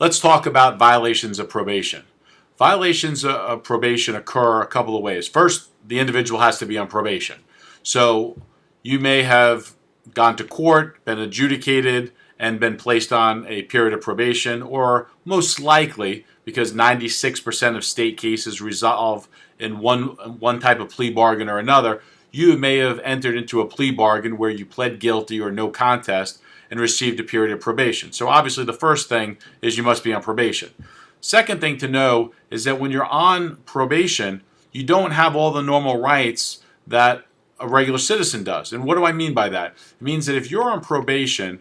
Let's talk about violations of probation. Violations of probation occur a couple of ways. First, the individual has to be on probation. So you may have gone to court, been adjudicated, and been placed on a period of probation, or most likely, because 96% of state cases resolve in one type of plea bargain or another, you may have entered into a plea bargain where you pled guilty or no contest and received a period of probation. So obviously the first thing is you must be on probation. Second thing to know is that when you're on probation, you don't have all the normal rights that a regular citizen does. And what do I mean by that? It means that if you're on probation,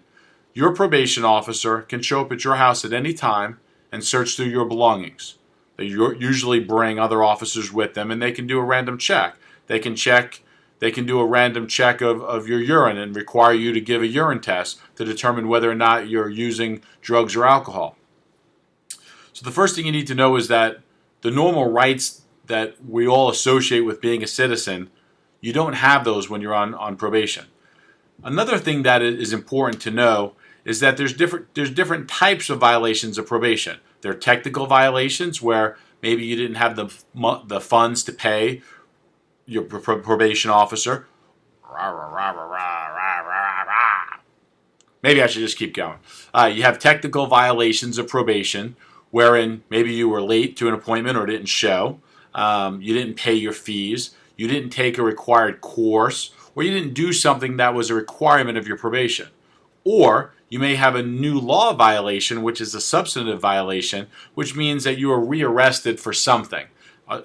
your probation officer can show up at your house at any time and search through your belongings. They usually bring other officers with them, and they can do a random check. They can do a random check of your urine and require you to give a urine test to determine whether or not you're using drugs or alcohol. So the first thing you need to know is that the normal rights that we all associate with being a citizen, you don't have those when you're on probation. Another thing that is important to know is that there's different types of violations of probation. There are technical violations where maybe you didn't have the funds to pay your probation officer. Maybe I should just keep going. You have technical violations of probation, wherein maybe you were late to an appointment or didn't show. You didn't pay your fees. You didn't take a required course, or you didn't do something that was a requirement of your probation. Or you may have a new law violation, which is a substantive violation, which means that you are rearrested for something,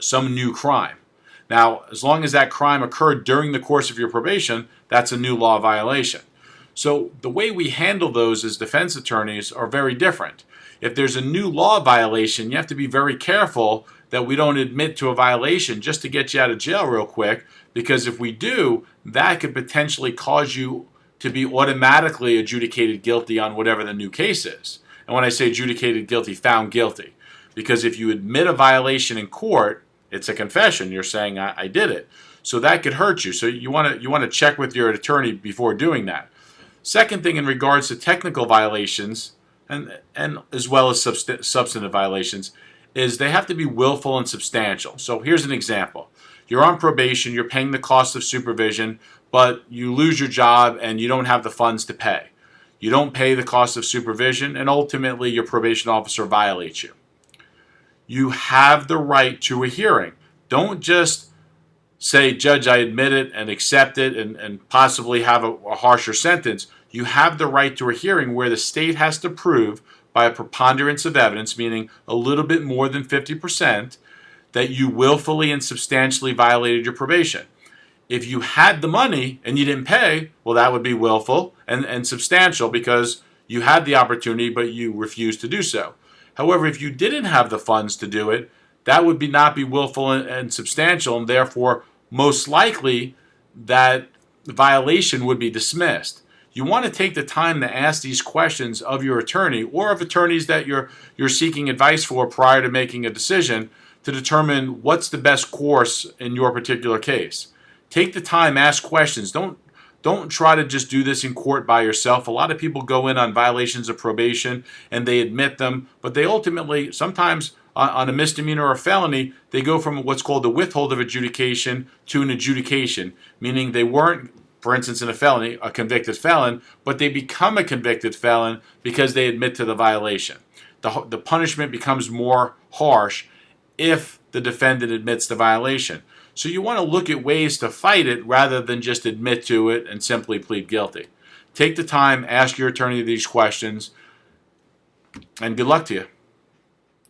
some new crime. Now, as long as that crime occurred during the course of your probation, that's a new law violation. So the way we handle those as defense attorneys are very different. If there's a new law violation, you have to be very careful that we don't admit to a violation just to get you out of jail real quick, because if we do, that could potentially cause you to be automatically adjudicated guilty on whatever the new case is. And when I say adjudicated guilty, found guilty. Because if you admit a violation in court, it's a confession. You're saying, I did it. So that could hurt you. So you want to check with your attorney before doing that. Second thing in regards to technical violations, and as well as substantive violations, is they have to be willful and substantial. So here's an example. You're on probation, you're paying the cost of supervision, but you lose your job and you don't have the funds to pay. You don't pay the cost of supervision, and ultimately your probation officer violates you. You have the right to a hearing. Don't just say, Judge, I admit it and accept it and possibly have a harsher sentence. You have the right to a hearing where the state has to prove by a preponderance of evidence, meaning a little bit more than 50%, that you willfully and substantially violated your probation. If you had the money and you didn't pay, well, that would be willful and substantial because you had the opportunity, but you refused to do so. However, if you didn't have the funds to do it, that would not be willful and substantial, and therefore, most likely, that violation would be dismissed. You want to take the time to ask these questions of your attorney or of attorneys that you're seeking advice for prior to making a decision to determine what's the best course in your particular case. Take the time, ask questions. Don't try to just do this in court by yourself. A lot of people go in on violations of probation and they admit them, but they ultimately, sometimes on a misdemeanor or a felony, they go from what's called the withhold of adjudication to an adjudication, meaning they weren't, for instance, in a felony, a convicted felon, but they become a convicted felon because they admit to the violation. The punishment becomes more harsh if the defendant admits the violation. So you want to look at ways to fight it rather than just admit to it and simply plead guilty. Take the time, ask your attorney these questions, and good luck to you.